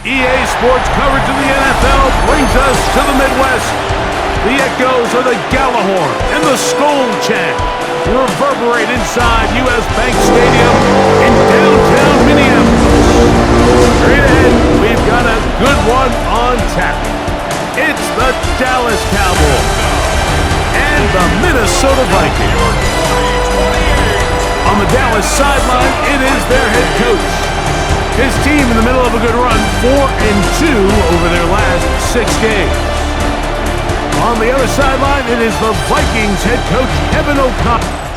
EA Sports coverage of the NFL brings us to the Midwest. The echoes of the Gallahorn and the Skull chant reverberate inside U.S. Bank Stadium in downtown Minneapolis. Straight ahead, we've got a good one on tap. It's the Dallas Cowboys and the Minnesota Vikings. On the Dallas sideline, it is their head coach. His team in the middle of a good run, 4-2 over their last 6 games. On the other sideline, it is the Vikings head coach, Kevin O'Connell.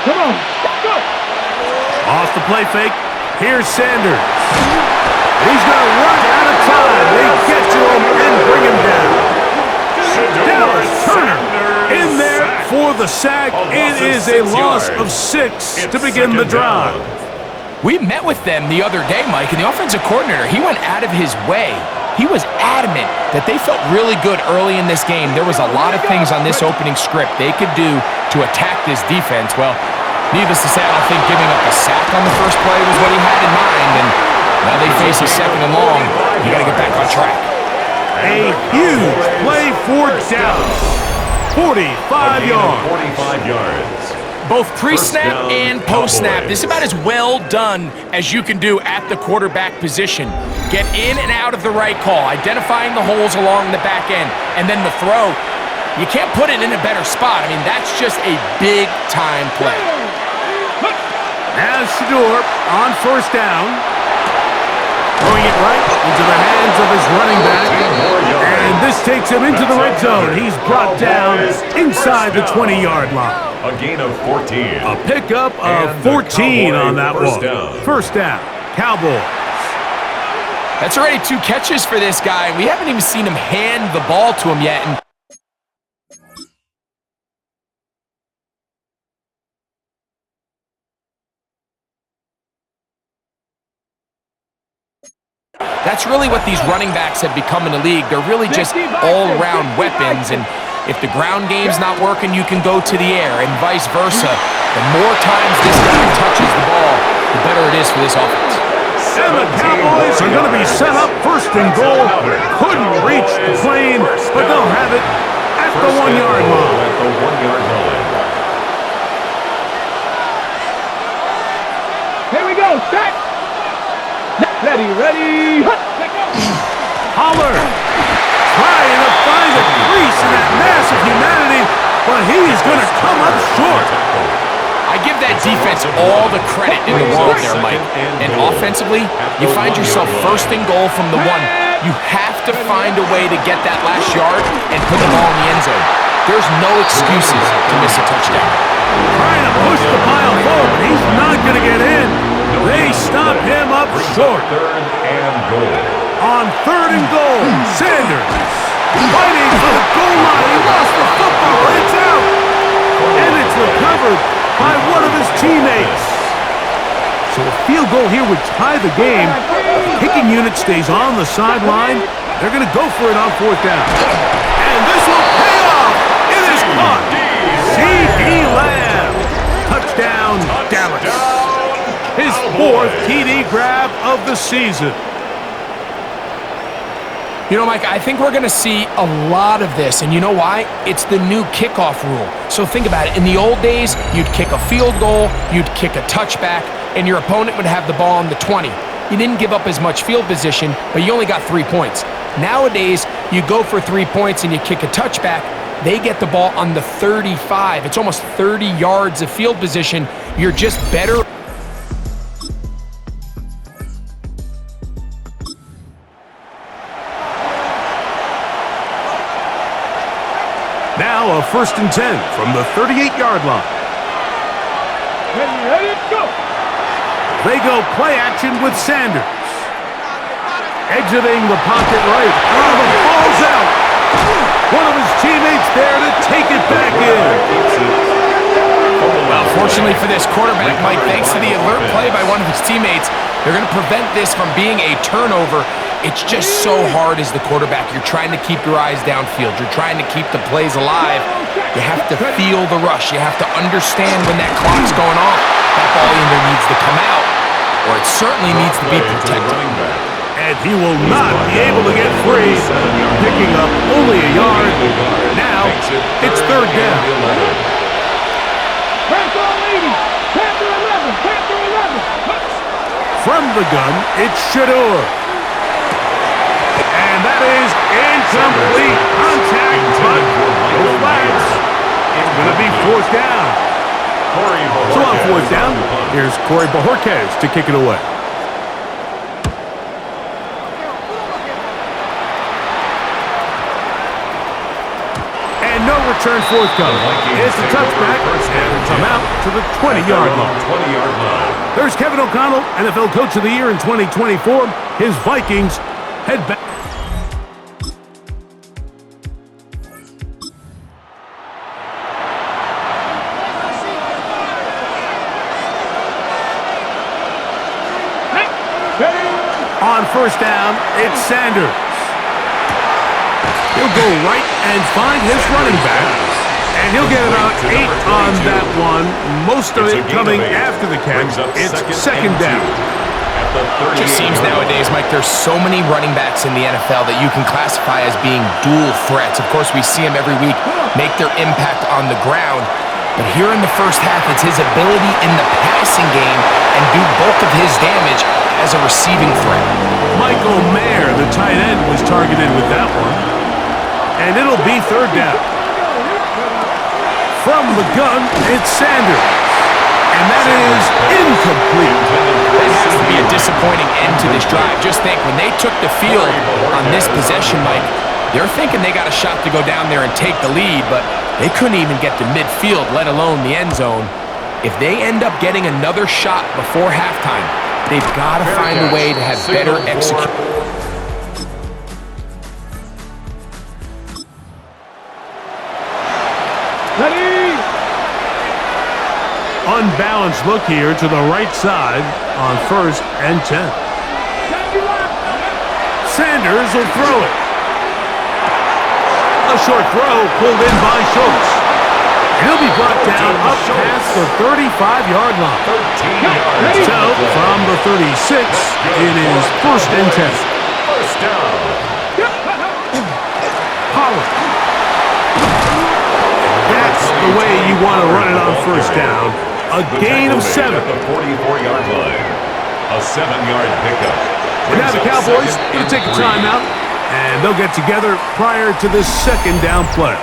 Come on, go! Off the play fake, here's Sanders. He's going to run out of time. They get to him and bring him down. Dallas Turner in there for the sack. It is a loss of 6 to begin the drive. We met with them the other day, Mike, and the offensive coordinator, he went out of his way. He was adamant that they felt really good early in this game. There was a lot of things on this opening script they could do to attack this defense. Well, needless to say, I don't think giving up a sack on the first play was what he had in mind, and now they face a 2nd and long. You got to get back on track. A huge play for Dallas. 45 yards. 45 yards. Both pre-snap and post-snap. This is about as well done as you can do at the quarterback position. Get in and out of the right call, identifying the holes along the back end, and then the throw. You can't put it in a better spot. I mean, that's just a big-time play. Now Shador on first down. Throwing it right into the hands of his running back. And this takes him into the red zone. He's brought down inside the 20-yard line. A gain of 14. A pickup of 14 on that one. First down, Cowboys. That's already 2 catches for this guy. We haven't even seen him hand the ball to him yet. And that's really what these running backs have become in the league. They're really just all-around weapons, and if the ground game's not working, you can go to the air, and vice versa. The more times this guy touches the ball, the better it is for this offense. And the Cowboys are going to be set up 1st and goal. Couldn't reach the plane, but they'll have it at the 1-yard line. At the 1-yard line. Here we go, set! Ready, Holler trying to find a crease in that mass of humanity, but he's going to come up short. I give that defense all the credit in the world there, Mike. And offensively, you find yourself 1st and goal from the 1. You have to find a way to get that last yard and put the ball in the end zone. There's no excuses to miss a touchdown. Trying to push the pile forward, but he's not going to get in. They stop him up short. 3rd and goal. On 3rd and goal, Sanders fighting for the goal line. He lost the football. It's out. And it's recovered by one of his teammates. So a field goal here would tie the game. The kicking unit stays on the sideline. They're going to go for it on 4th down. And this will pay off. It is caught. C.D. Lamb. Touchdown, Dallas. His 4th TD grab of the season. You know, Mike, I think we're going to see a lot of this, and you know why? It's the new kickoff rule. So think about it. In the old days, you'd kick a field goal, you'd kick a touchback, and your opponent would have the ball on the 20. You didn't give up as much field position, but you only got 3 points. Nowadays, you go for 3 points and you kick a touchback, they get the ball on the 35. It's almost 30 yards of field position. You're just better. Now a 1st and 10 from the 38-yard line. ready, go! They go play action with Sanders. Exiting the pocket right. Oh, the ball's out. One of his teammates there to take it back in. Well, fortunately for this quarterback, Mike, thanks to the alert play by one of his teammates, They're going to prevent this from being a turnover. It's just so hard as the quarterback. You're trying to keep your eyes downfield. You're trying to keep the plays alive. You have to feel the rush. You have to understand when that clock's going off. That ball either needs to come out or it certainly needs to be protected. And he will not be able to get free, picking up only a yard. Now it's third down. From the gun, it's Shador. And that is incomplete. Contact, but no flags. It's going to be fourth down. So on fourth down, here's Corey Bojorquez to kick it away. And no return forthcoming. It's a touchback, and come out to the 20-yard line. There's Kevin O'Connell, NFL Coach of the Year in 2024. His Vikings head back. On first down, it's Sanders. He'll go right and find his running back, and he'll get about 8 on that one. Most of it coming after the catch. It's second down. It just seems nowadays, Mike, there's so many running backs in the NFL that you can classify as being dual threats. Of course, we see them every week make their impact on the ground. But here in the first half, it's his ability in the passing game and do bulk of his damage as a receiving threat. Michael Mayer, the tight end, was targeted with that one. And it'll be third down. From the gun, it's Sanders. And that is incomplete. That has to be a disappointing end to this drive. Just think, when they took the field on this possession, Mike, they're thinking they got a shot to go down there and take the lead, but they couldn't even get to midfield, let alone the end zone. If they end up getting another shot before halftime, they've got to find a way to have better execution. Unbalanced look here to the right side on first and 10. Sanders will throw it. A short throw pulled in by Schultz. He'll be brought down up past the 35-yard line. So from the 36, it is first and 10. First down. Pollard. That's the way you want to run it on first down. A gain of 7. At the 44-yard line. A 7-yard pickup. And now the Cowboys going to take a timeout, and they'll get together prior to this second down play.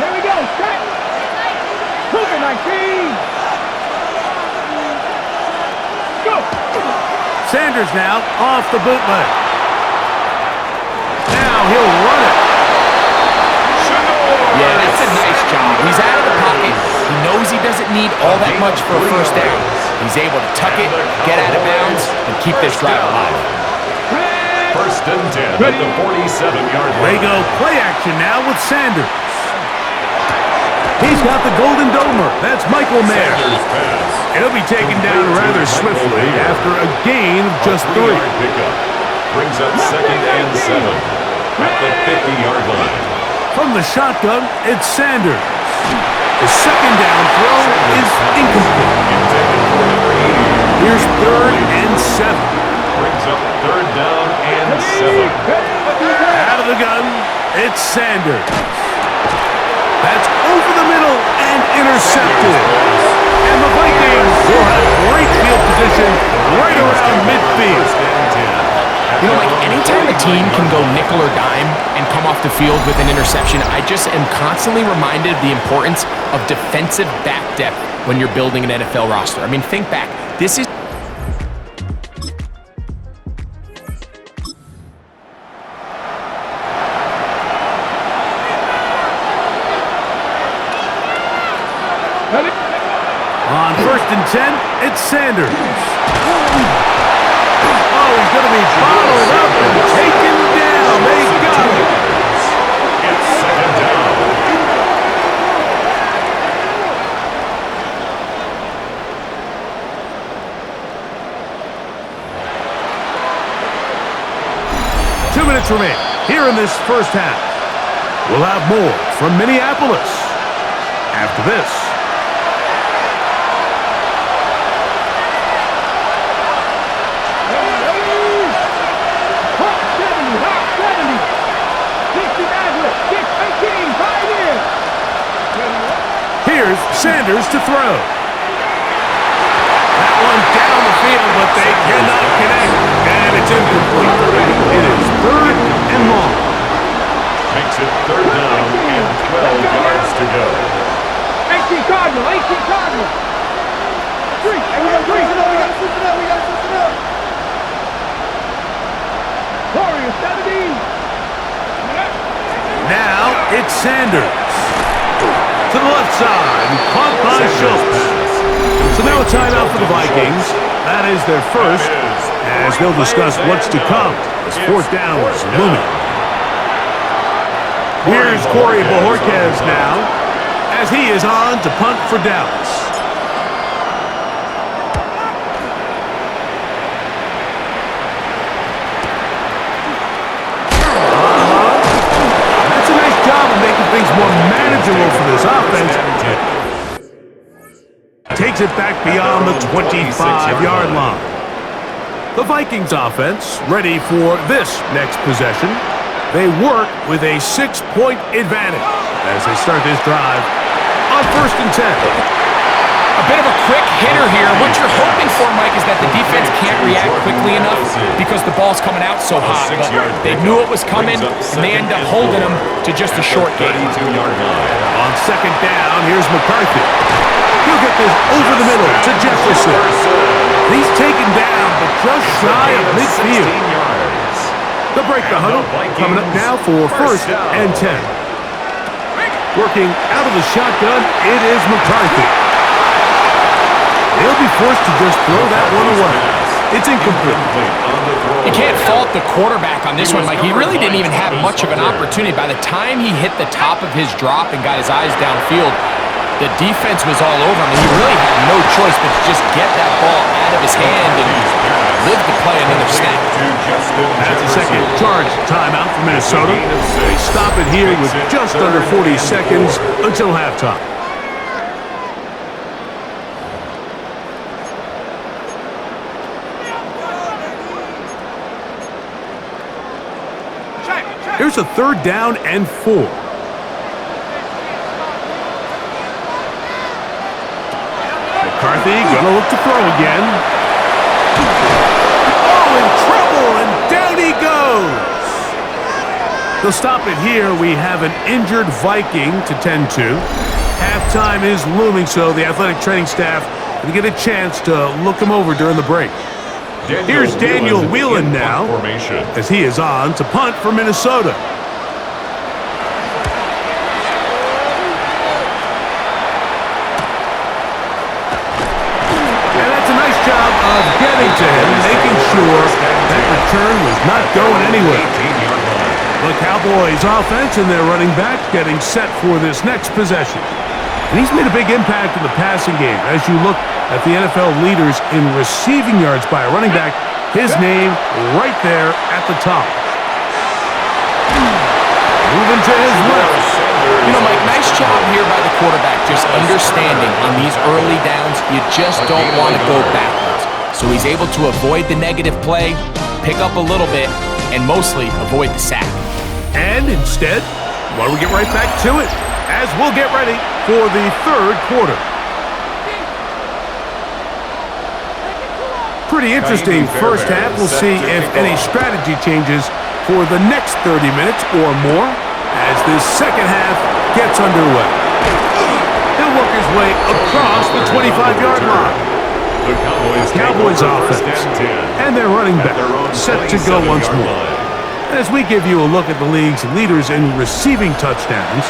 Here we go. Set. Cougar 19. Sanders now off the bootleg. Now he'll run it. Yeah, that's a nice job. He's out of the pocket. He knows he doesn't need all that much for a first down. He's able to tuck it, get out of bounds, and keep this drive alive. First and 10 at the 47-yard line. They go play action now with Sanders. He's got the Golden Domer. That's Michael Mayer. He'll be taken down rather swiftly after a gain of just 3. Brings up second and 7 at the 50-yard line. From the shotgun, it's Sanders. The second down throw is incomplete. Here's third and 7. Brings up third down and 7. Out of the gun, it's Sanders. That's over the middle and intercepted. And the Vikings will have great field position right around midfield. You know, like, anytime a team can go nickel or dime and come off the field with an interception, I just am constantly reminded of the importance of defensive back depth when you're building an NFL roster. I mean, think back. This is... On first and 10, it's Sanders. Oh, he's going to be bottled up minutes remain here in this first half. We'll have more from Minneapolis after this. Here's Sanders to throw. That one down the field, but they cannot connect. And it's incomplete. It is 3rd and long. Makes it 3rd down and 12 yards to go. 18 Cardinal, 18 Cardinal. 3, and we got 3. We got to switch it up, we got to switch it up. Warriors 17. Now it's Sanders. To the left side, caught by Schultz. So now a timeout for the Vikings. That is their first, as they'll discuss what's to come as 4th down is looming. Here's Corey Bojorquez now, as he is on to punt for Dallas. That's a nice job of making things more manageable for this offense. Takes it back beyond the 25-yard line. The Vikings offense ready for this next possession. They work with a 6-point advantage as they start this drive on 1st and 10. A bit of a quick hitter here. What you're hoping for, Mike, is that the defense can't react quickly enough because the ball's coming out so hot. But they knew it was coming, and they end up holding them to just a short gain. 32-yard line. On 2nd down, here's McCarthy. He'll get this over the middle to Jefferson. He's taken down, but just shy of midfield. They'll break the huddle. Coming up now for 1st and 10. Working out of the shotgun, it is McCarthy. They'll be forced to just throw that one away. It's incomplete. You can't fault the quarterback on this one, Mike. He really didn't even have much of an opportunity. By the time he hit the top of his drop and got his eyes downfield, the defense was all over him, and he really had no choice but to just get that ball out of his hand and live to play another snap. That's a second charge timeout for Minnesota. They stop it here with just under 40 seconds until halftime. Here's a 3rd down and 4. McCarthy gonna look to throw again. Oh, in trouble, and down he goes. They'll stop it here. We have an injured Viking to tend to. Halftime is looming, so the athletic training staff will get a chance to look him over during the break. Here's Daniel Whelan now, as he is on to punt for Minnesota. And that's a nice job of getting to him, making sure that return was not going anywhere. The Cowboys offense and their running back getting set for this next possession. And he's made a big impact in the passing game. As you look at the NFL leaders in receiving yards by a running back, his name right there at the top. Moving to his left. You know, Mike, nice job here by the quarterback, just understanding on these early downs, you just don't want to go backwards. So he's able to avoid the negative play, pick up a little bit, and mostly avoid the sack. And instead, why don't we get right back to it, as we'll get ready for the 3rd quarter. Pretty interesting first half. We'll see if any strategy changes for the next 30 minutes or more as this second half gets underway. He'll work his way across the 25-yard line. The Cowboys offense and their running back set to go once more. As we give you a look at the league's leaders in receiving touchdowns,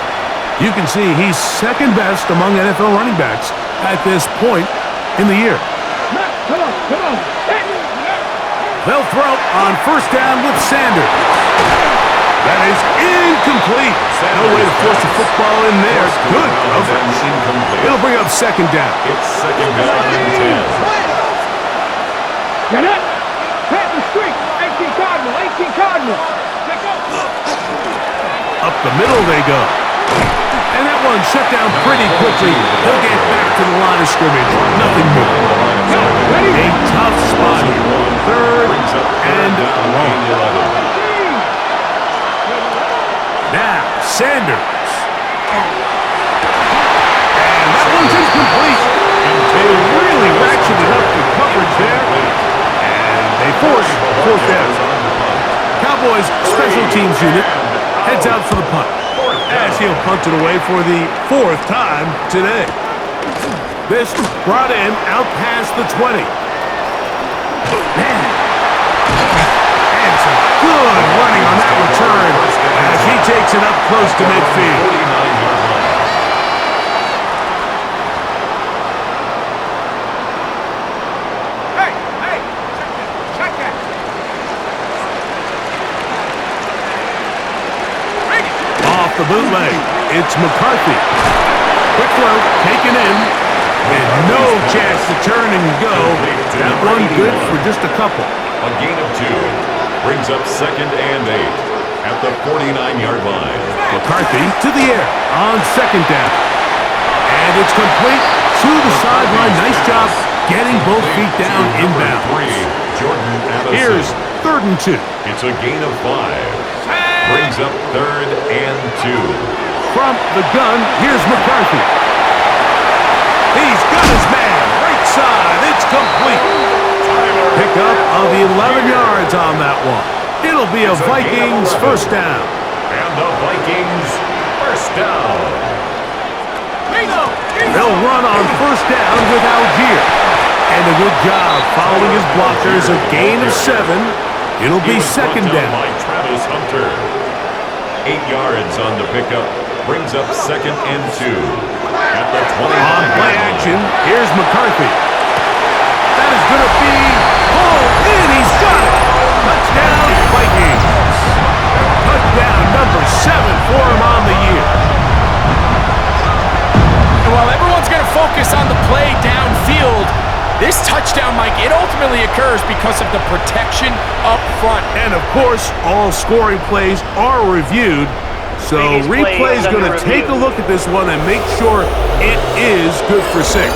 you can see he's second best among NFL running backs at this point in the year. Come on, come on. They'll throw on 1st down with Sanders. That is incomplete. No way to force the football in there. Good coverage. It'll bring up 2nd down. It's 2nd down and 10. Get it. Pat the streak. 18 Cardinal, 18 Cardinal. the middle they go. And that one shut down pretty quickly. He'll get back to the line of scrimmage. Nothing more. A tough spot here. Third and long. Now, Sanders. And that one's incomplete. They really ratcheted up the coverage there. And they force fourth down. Cowboys special teams unit heads out for the punt, as he'll punt it away for the fourth time today. This brought in out past the 20. Man. And some good running on that return as he takes it up close to midfield. The bootleg. It's McCarthy. Quick throw, taken in, and no chance to turn and go. That one good for just a couple. A gain of 2 brings up 2nd and 8 at the 49-yard line. McCarthy to the air on 2nd down. And it's complete to the sideline. Nice job getting both feet down inbounds. Here's 3rd and 2. It's a gain of 5. Brings up 3rd and 2. From the gun, here's McCarthy. He's got his man. Right side. It's complete. Pick up of 11 yards on that one. It'll be a Vikings first down. And the Vikings first down. They'll run on first down with Algier. And a good job following his blockers. A gain of 7. It'll be 2nd down. By Travis Hunter. 8 yards on the pickup. Brings up 2nd and 2. At the 20. On play action, here's McCarthy. That is going to be pulled in. He's got it. Touchdown, Vikings. Touchdown number 7 for him on the year. And while everyone's going to focus on the play downfield, this touchdown, Mike, it ultimately occurs because of the protection up front. And, of course, all scoring plays are reviewed. So replay's going to take a look at this one and make sure it is good for 6.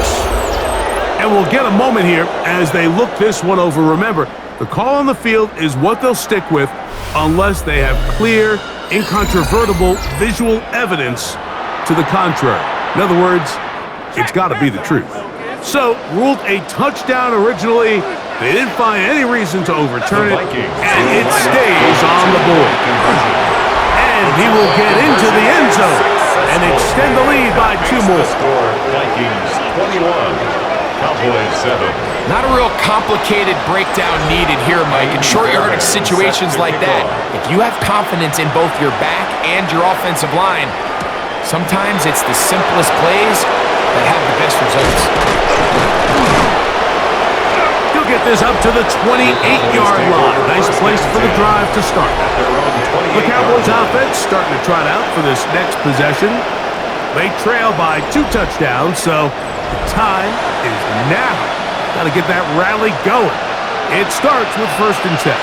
And we'll get a moment here as they look this one over. Remember, the call on the field is what they'll stick with unless they have clear, incontrovertible visual evidence to the contrary. In other words, it's got to be the truth. So, ruled a touchdown originally. They didn't find any reason to overturn it, and it stays on the board. And he will get into the end zone and extend the lead by 2 more. Vikings 21, Cowboys 7. Not a real complicated breakdown needed here, Mike. In short yardage situations like that, if you have confidence in both your back and your offensive line, sometimes it's the simplest plays that have the best results. He'll get this up to the 28-yard line. Nice place for the drive to start. The Cowboys offense starting to trot out for this next possession. They trail by 2 touchdowns, so the time is now. Got to get that rally going. It starts with 1st and 10.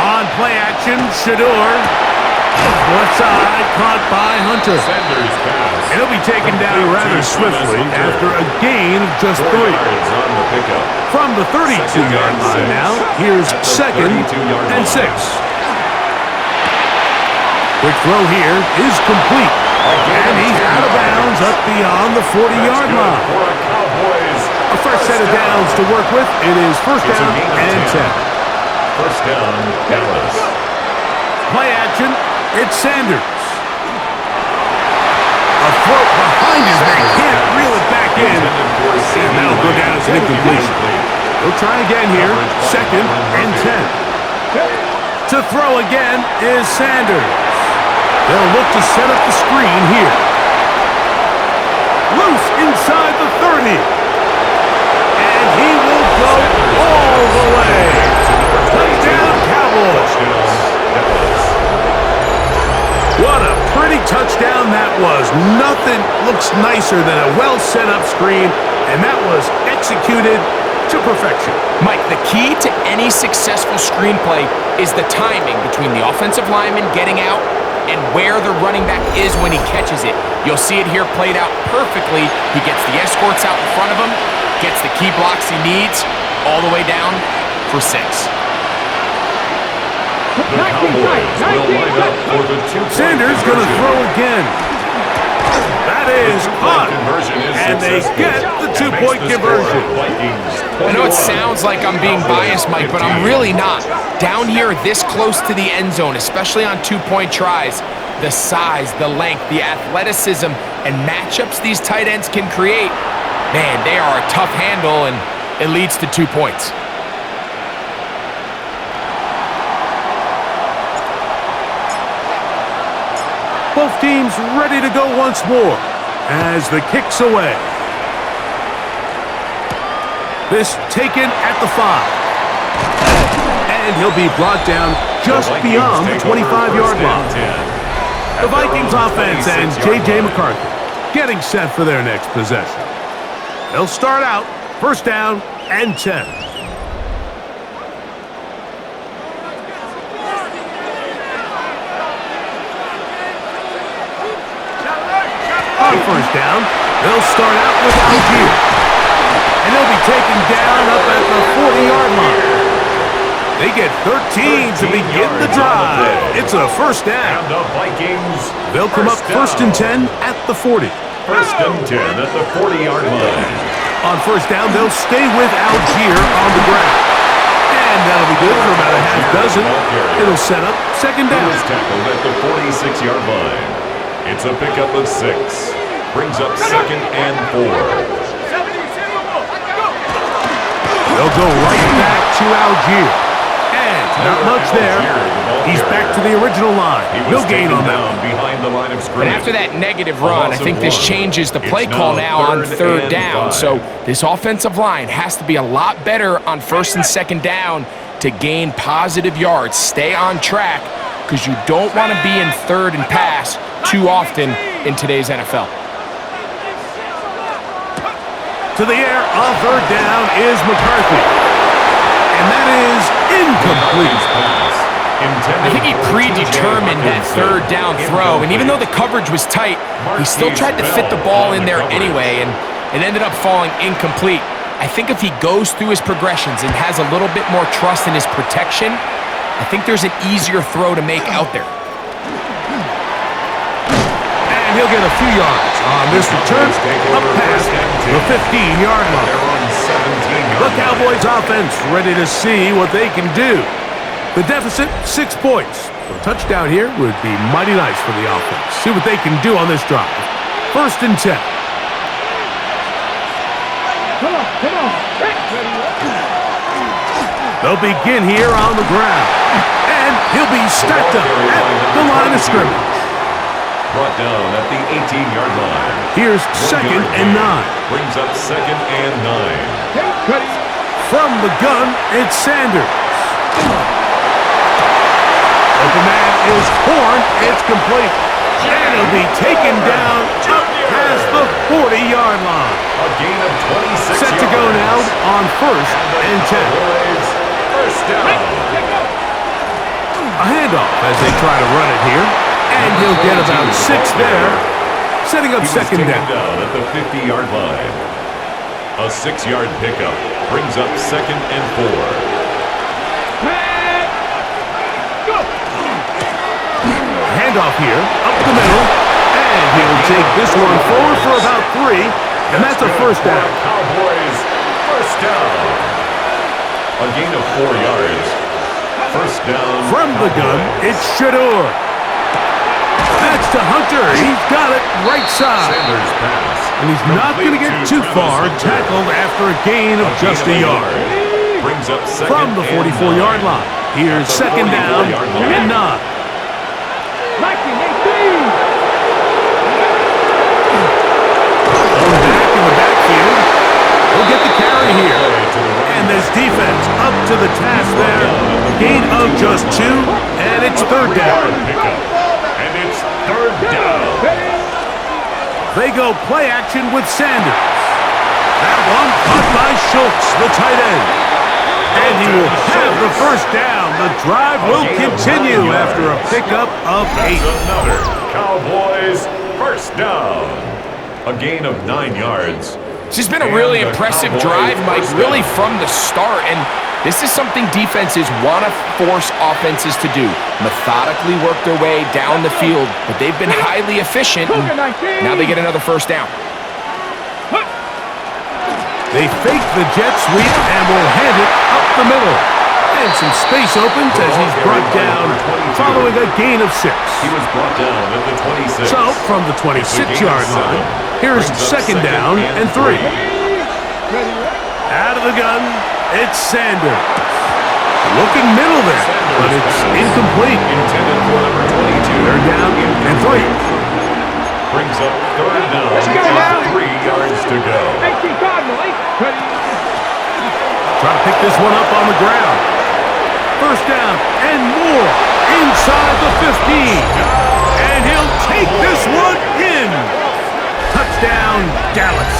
On play action, Shador. Left side, caught by Hunter. He'll be taken down rather swiftly after a gain of just 3. From the 32-yard line now, here's 2nd and 6. Quick throw here is complete. And he's out of bounds up beyond the 40-yard line. A fresh set of downs to work with. It is first down and 10. First down, Dallas. Play action. It's Sanders. A throw behind his back. Can't reel it back in. And that'll go down as an incompletion. They'll try again here. 2nd and 10. To throw again is Sanders. They'll look to set up the screen here. Loose inside the 30. And he will go all the way. Touchdown, Cowboys. What a pretty touchdown that was. Nothing looks nicer than a well-set-up screen, and that was executed to perfection. Mike, the key to any successful screenplay is the timing between the offensive lineman getting out and where the running back is when he catches it. You'll see it here played out perfectly. He gets the escorts out in front of him, gets the key blocks he needs, all the way down for 6. The Cowboys will line up for the 2-point Sanders going to throw again. That is caught. And they get the 2-point conversion. I know it sounds like I'm being biased, Mike, but I'm really not. Down here this close to the end zone, especially on 2-point tries, the size, the length, the athleticism, and matchups these tight ends can create, man, they are a tough handle, and it leads to 2 points. Both teams ready to go once more as the kick's away. This taken at the 5. And he'll be brought down just beyond the 25-yard line. The Vikings offense and J.J. McCarthy getting set for their next possession. They'll start out first down and 10. On first down, they'll start out with Algier. And he'll be taken down up at the 40-yard line. They get 13 to begin the drive. It's a first down. And the Vikings. They'll come up first and 10 at the 40. First and 10 at the 40-yard line. On first down, they'll stay with Algier on the ground. And that'll be good for about a half dozen. It'll set up second down. He was tackled at the 46-yard line. It's a pickup of 6. Brings up second and 4. They'll go right back to Algier. And not much there. He's back to the original line. No gain on that. Behind the line of scrimmage. And after that negative run, I think this changes the play call now on third down. So this offensive line has to be a lot better on first and second down to gain positive yards. Stay on track because you don't want to be in third and pass too often in today's NFL. To the air on third down is McCarthy. And that is incomplete. I think he predetermined that third down throw, and even though the coverage was tight, he still tried to fit the ball in there anyway, and it ended up falling incomplete. I think if he goes through his progressions and has a little bit more trust in his protection, I think there's an easier throw to make out there. And he'll get a few yards on this return up past the 15-yard line. The Cowboys offense ready to see what they can do. The deficit, 6 points. A touchdown here would be mighty nice for the offense. See what they can do on this drive. First and 10. Come on. They'll begin here on the ground. And he'll be stacked up at the line of scrimmage. Brought down at the 18-yard line. Here's second and 9. Brings up second and 9. From the gun, it's Sanders. Open man is Horn. It's complete. And he'll be taken down up past the 40-yard line. A gain of 26 Set to go now on first and 10. First down. A handoff as they try to run it here. And he'll get about 6 there. Setting up second down. At the 50-yard line. A 6-yard pickup brings up second and 4. Handoff here, up the middle, and he'll take this one forward for about 3, and that's a first down. Cowboys, first down. A gain of 4 yards. First down. From the gun, it's Shador. That's to Hunter. He's got it right side. Sanders pass. And he's not going to get too far, tackled after a gain of just a yard. Brings up second From the 44-yard line, here's second down and 9. Back in the backfield. He'll get the carry here. And this defense up to the task there. Gain of just 2, and it's third down. And it's third down. They go play action with Sanders. That one caught by Schultz, the tight end. And he will have the first down. The drive will continue after a pickup of 8. That's another Cowboys first down. A gain of 9 yards. This has been a really impressive drive, Mike, really from the start. And this is something defenses want to force offenses to do. Methodically work their way down the field, but they've been highly efficient. And now they get another first down. They fake the jet sweep and will hand it up the middle. And some space opens as he's brought down following a gain of 6. He was brought down at the 26. So from the 26-yard line, here's second down and 3. Out of the gun, it's Sanders. Looking middle there, but it's incomplete. Intended for number 22. Third down and 3. Brings up third down with 3 yards to go. 18 Cardinal, 8. Try to pick this one up on the ground. First down and more inside the 15. And he'll take this one in. Touchdown, Dallas.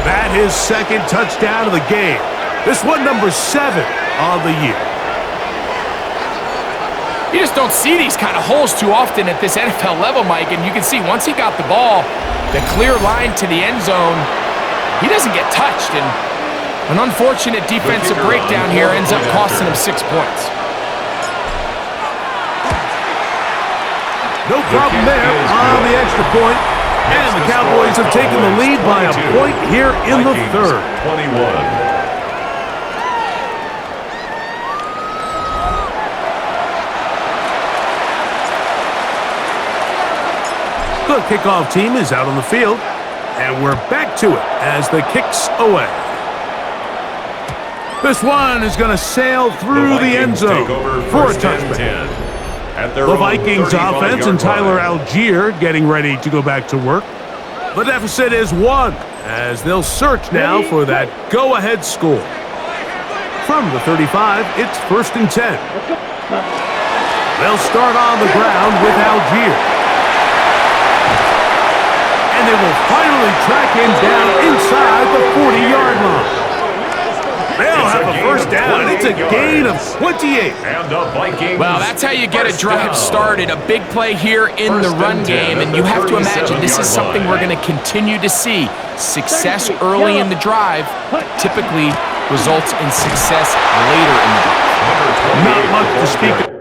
That his second touchdown of the game. This one number 7 on the year. You just don't see these kind of holes too often at this NFL level, Mike. And you can see once he got the ball, the clear line to the end zone, he doesn't get touched. And an unfortunate defensive breakdown here ends up costing him 6 points. No problem there on the extra point. And the Cowboys have taken the lead by a point here in the third. 21. The kickoff team is out on the field, and we're back to it as the kick's away. This one is going to sail through the end zone for a touchback. The Vikings offense and Tyler Algier getting ready to go back to work. The deficit is 1 as they'll search now for that go-ahead score. From the 35, it's 1st and 10. They'll start on the ground with Algier. And they will finally track him down inside the 40-yard line. They'll have a first down. It's a gain of 28. And the Vikings. Well, that's how you get a drive started. A big play here in the run game. And you have to imagine this is something we're going to continue to see. Success early in the drive typically results in success later in the drive. Not much to speak of.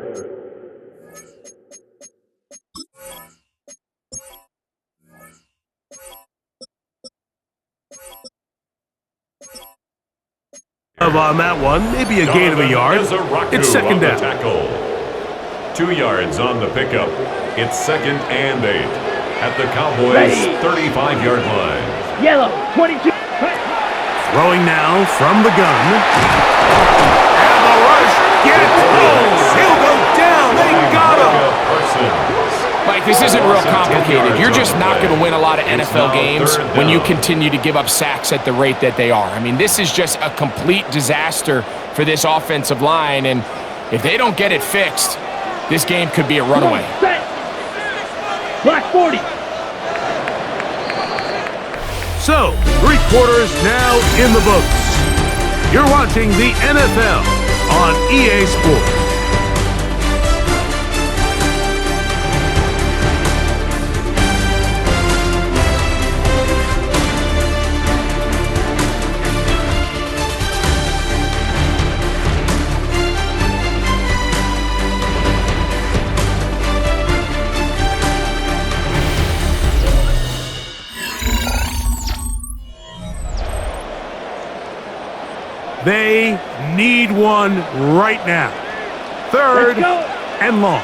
On that one, maybe a gain of a yard. It's second down. 2 yards on the pickup. It's 2nd and 8 at the Cowboys' 35-yard line. Yellow, 22. Throwing now from the gun. And the rush gets home. He'll go down. They got him. Mike, this isn't real complicated. You're just not going to win a lot of NFL games when you continue to give up sacks at the rate that they are. I mean, this is just a complete disaster for this offensive line, and if they don't get it fixed, this game could be a runaway. Black 40. So, 3 quarters now in the books. You're watching the NFL on EA Sports. They need one right now. 3rd and long.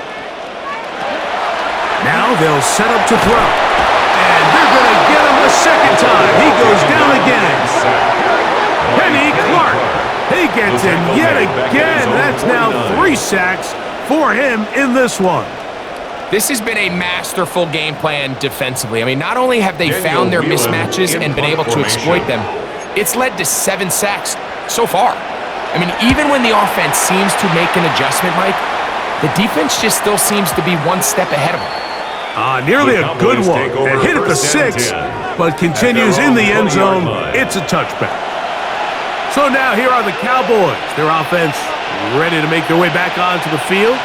Now they'll set up to throw. And they're going to get him a second time. He goes down again. Kenny Clark. He gets him yet again. That's now 3 sacks for him in this one. This has been a masterful game plan defensively. I mean, not only have they found their mismatches and been able to exploit them, it's led to 7 sacks so far. I mean, even when the offense seems to make an adjustment, Mike, the defense just still seems to be 1 step ahead of them. Nearly a good one. And hit at the 6. but continues in the end zone. It's a touchback. So now here are the Cowboys. Their offense ready to make their way back onto the field.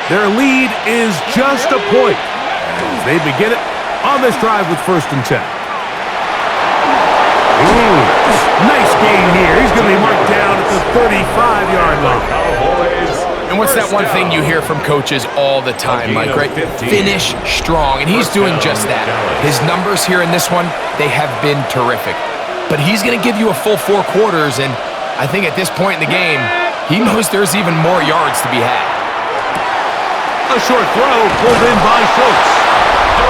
Their lead is just a point as they begin it on this drive with 1st and 10. Ooh, nice gain here. He's going to be marked down at the 35-yard line. And what's that one thing you hear from coaches all the time, Mike, right? Finish strong, and he's doing just that. His numbers here in this one, they have been terrific. But he's going to give you a full 4 quarters, and I think at this point in the game, he knows there's even more yards to be had. A short throw pulled in by Schultz.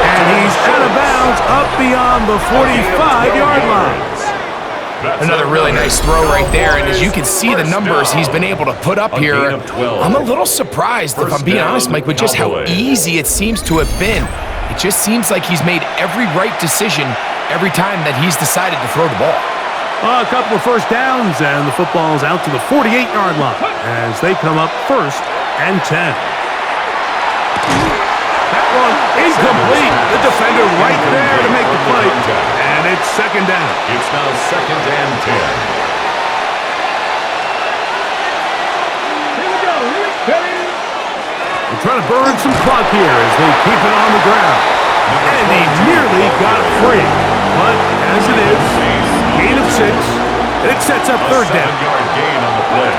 And he's out of bounds up beyond the 45-yard line. Another really nice throw right there, and as you can see the numbers he's been able to put up here, I'm a little surprised, if I'm being honest, Mike, with just how easy it seems to have been. It just seems like he's made every right decision every time that he's decided to throw the ball. A couple of first downs, and the football's out to the 48-yard line as they come up 1st and 10. That one incomplete. The defender right there to make the play. And it's 2nd down. It's now 2nd and 10. Here we go. They're trying to burn some clock here as they keep it on the ground. And he nearly got free. But as it is, gain of 6. And it sets up 3rd down. 7-yard gain on the play.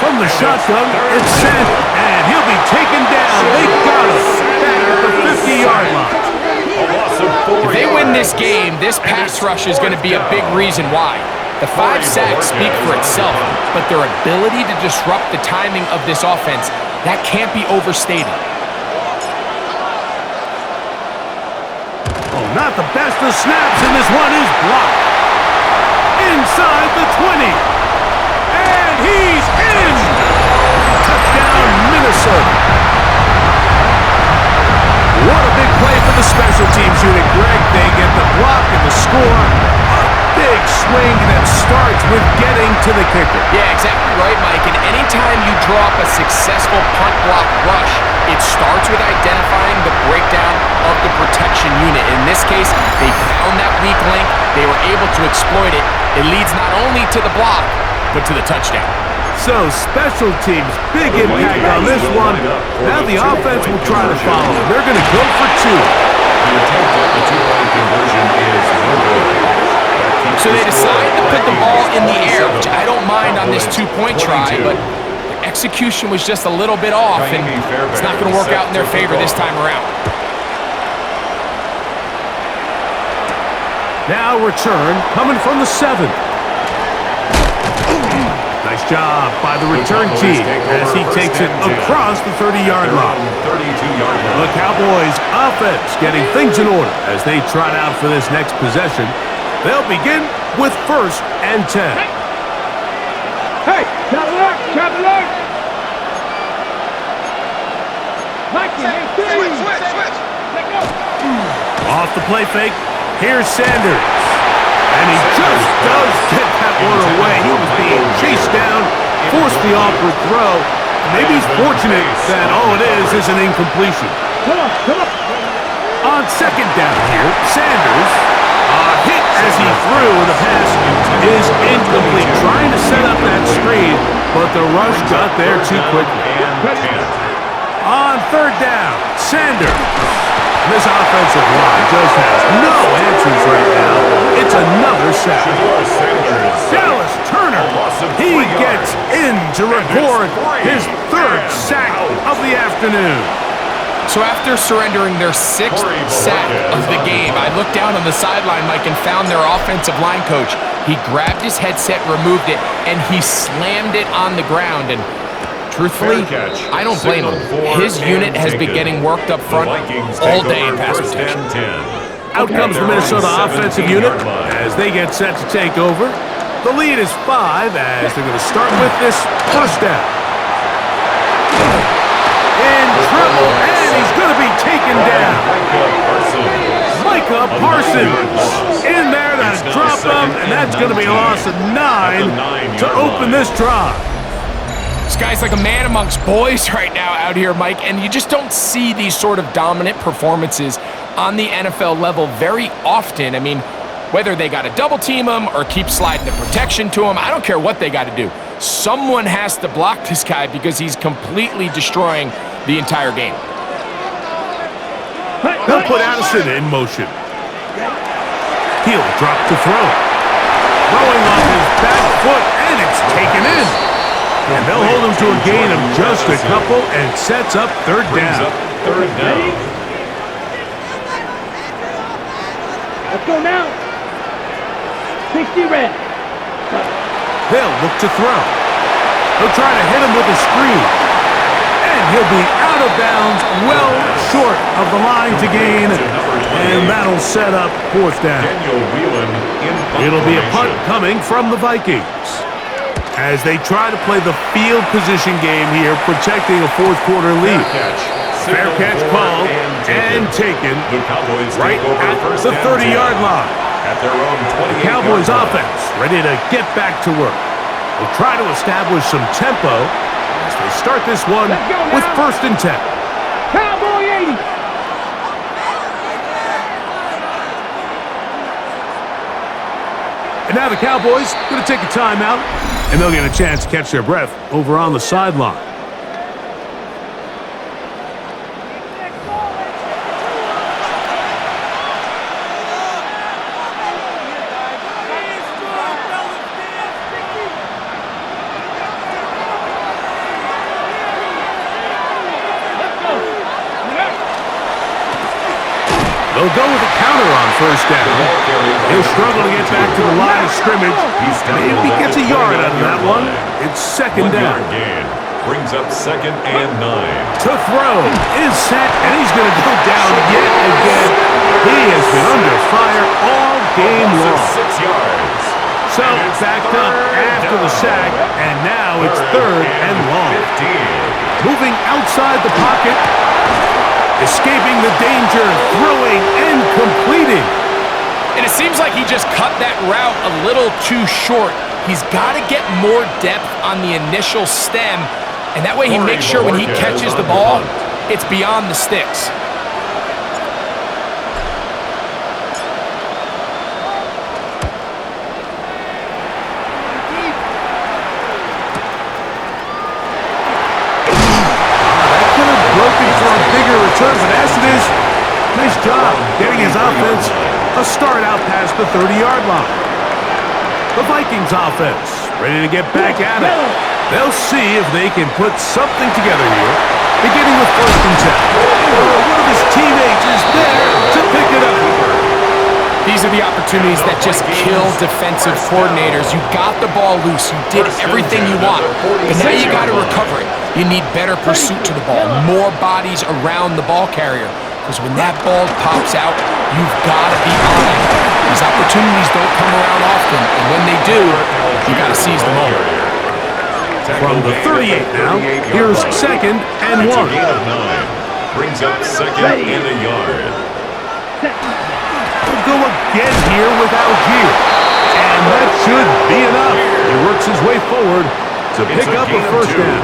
From the shotgun, it's sent, and he'll be taken down. They got him back at the 50-yard line. If they win this game, this pass rush is going to be a big reason why. The 5 sacks speak for itself, but their ability to disrupt the timing of this offense, that can't be overstated. Oh, not the best of snaps, and this one is blocked. Inside the 20. And he's in! Touchdown, Minnesota. What a big play for the special teams unit, Greg. They get the block and the score. A big swing that starts with getting to the kicker. Yeah, exactly right, Mike. And anytime you draw up a successful punt block rush, it starts with identifying the breakdown of the protection unit. In this case, they found that weak link. They were able to exploit it. It leads not only to the block, but to the touchdown. So, special teams, big impact on this one. Now the offense will try to follow. They're going to go for 2. The attempt at the 2-point conversion is no good. So they decide to put the ball in the air, which I don't mind on this 2-point try, but the execution was just a little bit off, and it's not going to work out in their favor this time around. Now return coming from the 7. Nice job by the return team as he takes it across the 30-yard line. The Cowboys offense getting things in order as they trot out for this next possession. They'll begin with 1st and 10. Hey, top alert, top alert. Mikey, switch. Let go. Off the play fake, here's Sanders. And he just does get that one away. He was being chased down, forced the awkward throw. Maybe he's fortunate that all it is an incompletion. Come on. On 2nd down here, Sanders hit as he threw, and the pass is incomplete. Trying to set up that screen, but the rush got there too quickly. On 3rd down, Sanders. This offensive line just has no answers right now. It's another sack. Dallas Turner, he gets in to record his 3rd sack of the afternoon. So after surrendering their 6th sack of the game, I looked down on the sideline, Mike, and found their offensive line coach. He grabbed his headset, removed it, and he slammed it on the ground. And truthfully, I don't blame him. His unit has been getting worked up front all day in pass protection. Out comes the Minnesota offensive unit as they get set to take over. The lead is 5 as they're going to start with this first down. In trouble, and he's going to be taken down. Micah Parsons in there to drop him, and that's going to be a loss of 9 to open this drive. This guy's like a man amongst boys right now out here, Mike, and you just don't see these sort of dominant performances on the NFL level very often. I mean, Whether they got to double team him or keep sliding the protection to him, I don't care what they got to do. Someone has to block this guy because he's completely destroying the entire game. They'll put Addison in motion. He'll drop to throw. Throwing off his back foot, and it's taken in. And they'll hold him to a gain of just a couple and sets up third down. Third down. Let's go now. 60 red. They'll look to throw. They'll try to hit him with a screen. And he'll be out of bounds, well short of the line to gain. And that'll set up fourth down. It'll be a punt coming from the Vikings. As they try to play the field position game here, protecting a fourth quarter lead. Fair catch called and taken right at the 30-yard line. At their own 28 The Cowboys offense ready to get back to work. They'll try to establish some tempo as they start this one with 1st and 10. Cowboy 80. And now the Cowboys going to take a timeout, and they'll get a chance to catch their breath over on the sideline. They'll go with a counter on 1st down. He'll struggle to get back to the line of scrimmage. Maybe he gets a yard out of that one. It's 2nd down. Brings up 2nd and 9. To throw is set, and he's going to go down yet again. He has been under fire all game long. 6 yards. So backed up after the sack, and now it's 3rd and long. 15. Moving outside the pocket. Escaping the danger, throwing and completing. And it seems like he just cut that route a little too short. He's got to get more depth on the initial stem, and that way he makes sure when he catches the ball, it's beyond the sticks. But as it is, nice job getting his offense a start out past the 30-yard line. The Vikings offense ready to get back at it. They'll see if they can put something together here, beginning with 1st and 10. One of his teammates is there to pick it up. These are the opportunities that just kill defensive coordinators. You got the ball loose. You did everything you want. But now you got to recover it. You need better pursuit to the ball, more bodies around the ball carrier. Because when that ball pops out, you've got to be on it. These opportunities don't come around often. And when they do, you got to seize the moment. From the 38 now, here's 2nd and 1. Brings up 2nd and a yard. He'll go again here with Algier. And that should be enough. He works his way forward to pick up a 1st down.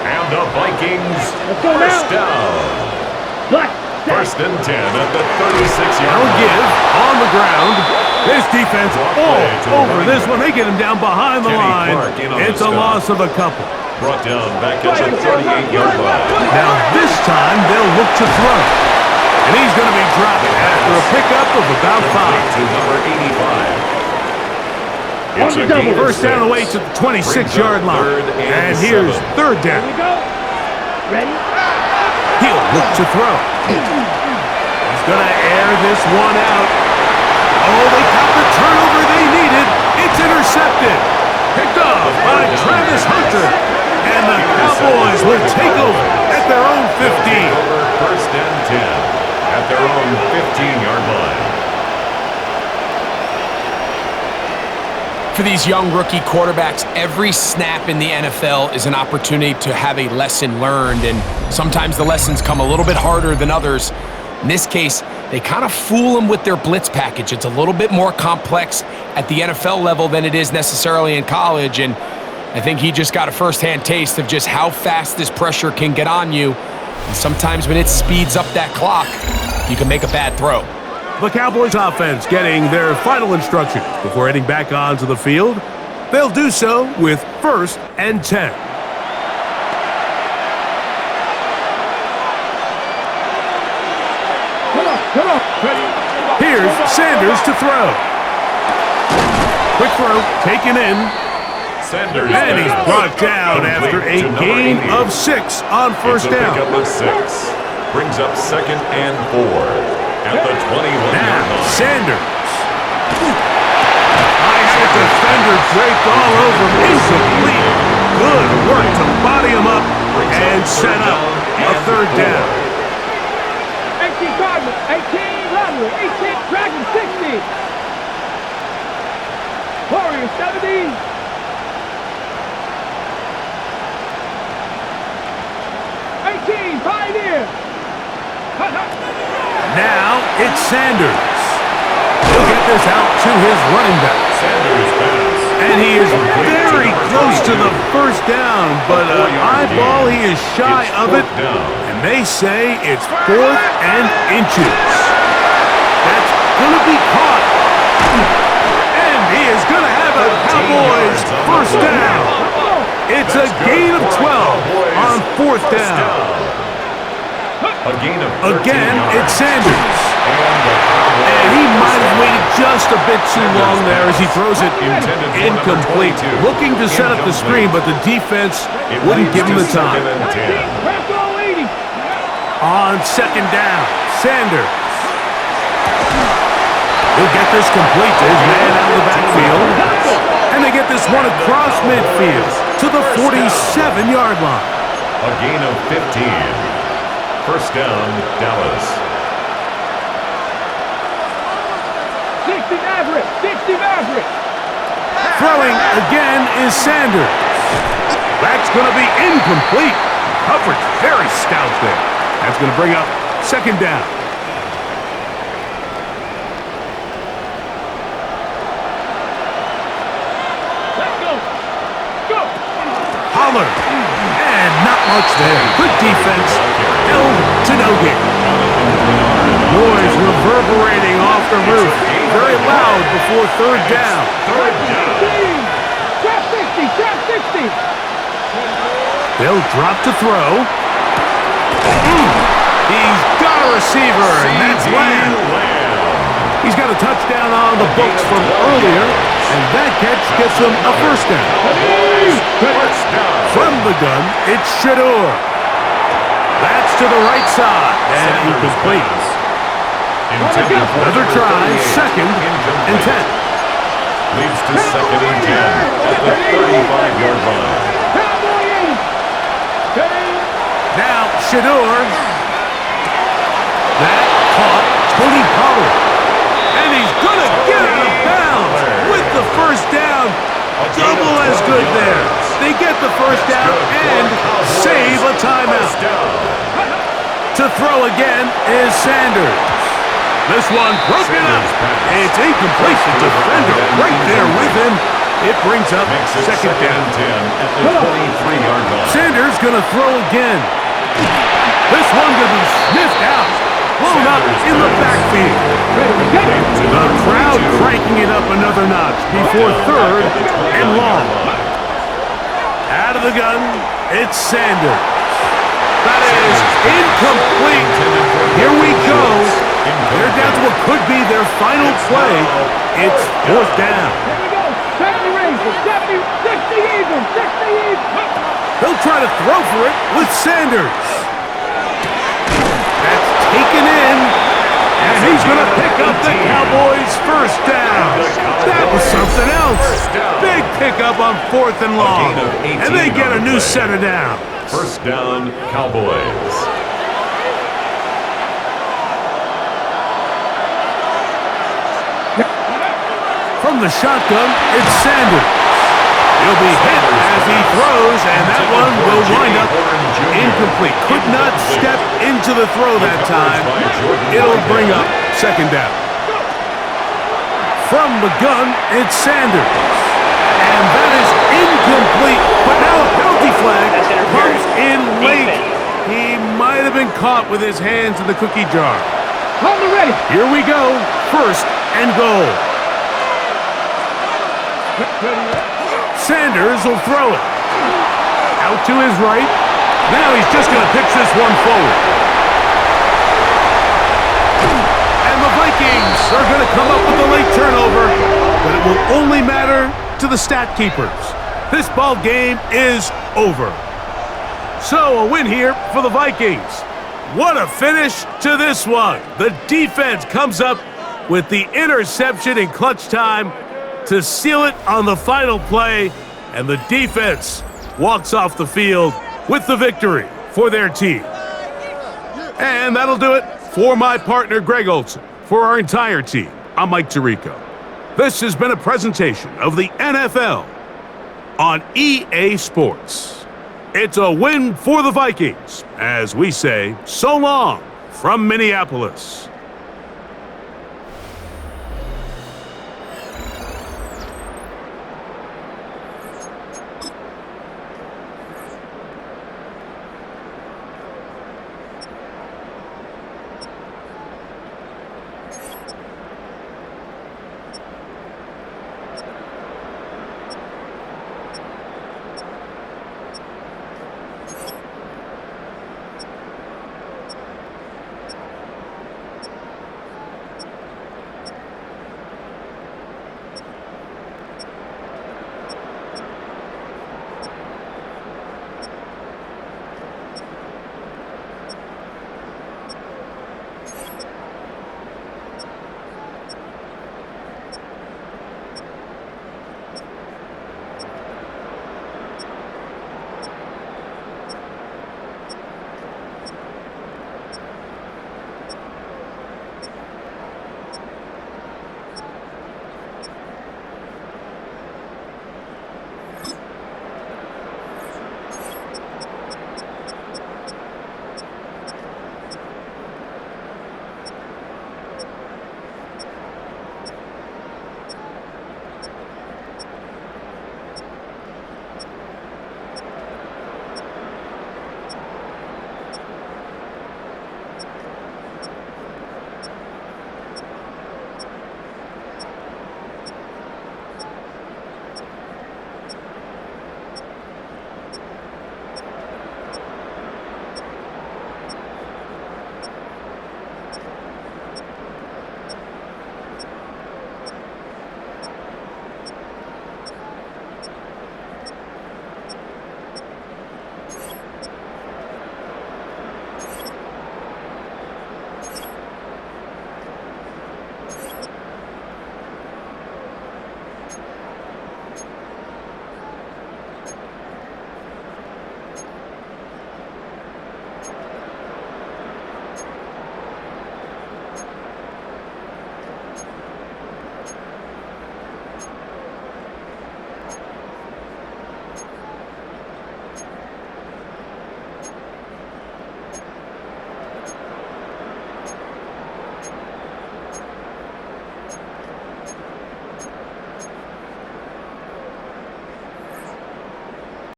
And the Vikings, 1st down. 1st and 10 at the 36-yard line. Algier on the ground. This defense all over this one. They get him down behind the line. It's a loss of a couple. Brought down back at the 38-yard line. Now this time they'll look to throw. And he's going to be dropped after a pickup of about 5. To number 85. It's a gain of 1st down away to the 26-yard line. And here's 3rd down. Ready? He'll look to throw. He's going to air this one out. Oh, they got the turnover they needed. It's intercepted. Picked off by Travis Hunter. And the Cowboys will take over at their own 15. 1st and 10. At their own 15-yard line. For these young rookie quarterbacks, every snap in the NFL is an opportunity to have a lesson learned, and sometimes the lessons come a little bit harder than others. In this case, they kind of fool them with their blitz package. It's a little bit more complex at the NFL level than it is necessarily in college, and I think he just got a first-hand taste of just how fast this pressure can get on you. And sometimes when it speeds up that clock, you can make a bad throw. The Cowboys offense getting their final instructions before heading back onto the field. They'll do so with 1st and 10. Come on. Here's Sanders to throw. Quick throw, taken in. Sanders And he's brought down after a gain of 6 on first down. Pickup of 6. Brings up 2nd and 4 at the 21-yard Now, line. Sanders. I had a defender draped all over him. Incomplete. Good work to body him up and set up a 3rd down. 18 Cardinals, 18 Lateral, 18 Dragon, 60. Warriors, 70. Pioneer. Now it's Sanders. He'll get this out to his running back. Sanders pass. And he is very close to the first down, but an eyeball, he is shy of it. And they say it's 4th and inches. That's going to be caught. And he is going to have a Cowboys first down. It's a gain of 12 on 4th down. Again, it's Sanders. And he might have waited just a bit too long there as he throws it incomplete. Looking to set up the screen, but the defense wouldn't give him the time. On 2nd down, Sanders. He'll get this complete to his man out of the backfield. And they get this one across midfield to the 47-yard line. A gain of 15. First down, Dallas. 60 Maverick. Throwing again is Sanders. That's going to be incomplete. Coverage very stout there. That's going to bring up 2nd down. Let's go. Holler. And not much there. Good defense. Held to no gain. Noise reverberating off the roof. Very loud before 3rd down. Trap 60. They'll drop to throw. He's got a receiver, and that's Lamb. He's got a touchdown on the books from earlier, and that catch gets him a first down. From the gun, it's Shador. That's to the right side, and incomplete. Another try, 2nd and 10. Leads to 2nd and 10 at the 35-yard line. Now Shador. That caught Tony Pollard. And he's going to get out of bounds with the first down. Double as good there. They get the first down and save a timeout. To throw again is Sanders. This one broken up. It's incomplete. The defender right there with him. It brings up 2nd down. 10 at the 23-yard line. Sanders going to throw again. This one going to be sniffed out. Blown up in the backfield. The crowd cranking it up another notch before 3rd and long. Out of the gun, it's Sanders. That is incomplete. Here we go. They're down to what could be their final play. It's 4th down. Here we go. 70 rings. 70, 60 even. 60 even. He'll try to throw for it with Sanders. That's taken in. And he's going to pick up the Cowboys' first down. That was something else. Big pickup on 4th and long. And they get a new set of downs. First down, Cowboys. From the shotgun, it's Sanders. He'll be hit as he throws, and that one will wind up incomplete. Could not step into the throw that time. It'll bring up 2nd down. From the gun, it's Sanders. And that is incomplete. But now a penalty flag comes in late. He might have been caught with his hands in the cookie jar. Hold me ready. Here we go. First and goal. Sanders will throw it. Out to his right. Now he's just going to pitch this one forward. And the Vikings are going to come up with a late turnover, but it will only matter to the stat keepers. This ball game is over. So a win here for the Vikings. What a finish to this one. The defense comes up with the interception in clutch time to seal it on the final play, and the defense walks off the field with the victory for their team. And that'll do it for my partner, Greg Olson. For our entire team, I'm Mike Tirico. This has been a presentation of the NFL on EA Sports. It's a win for the Vikings, as we say so long from Minneapolis.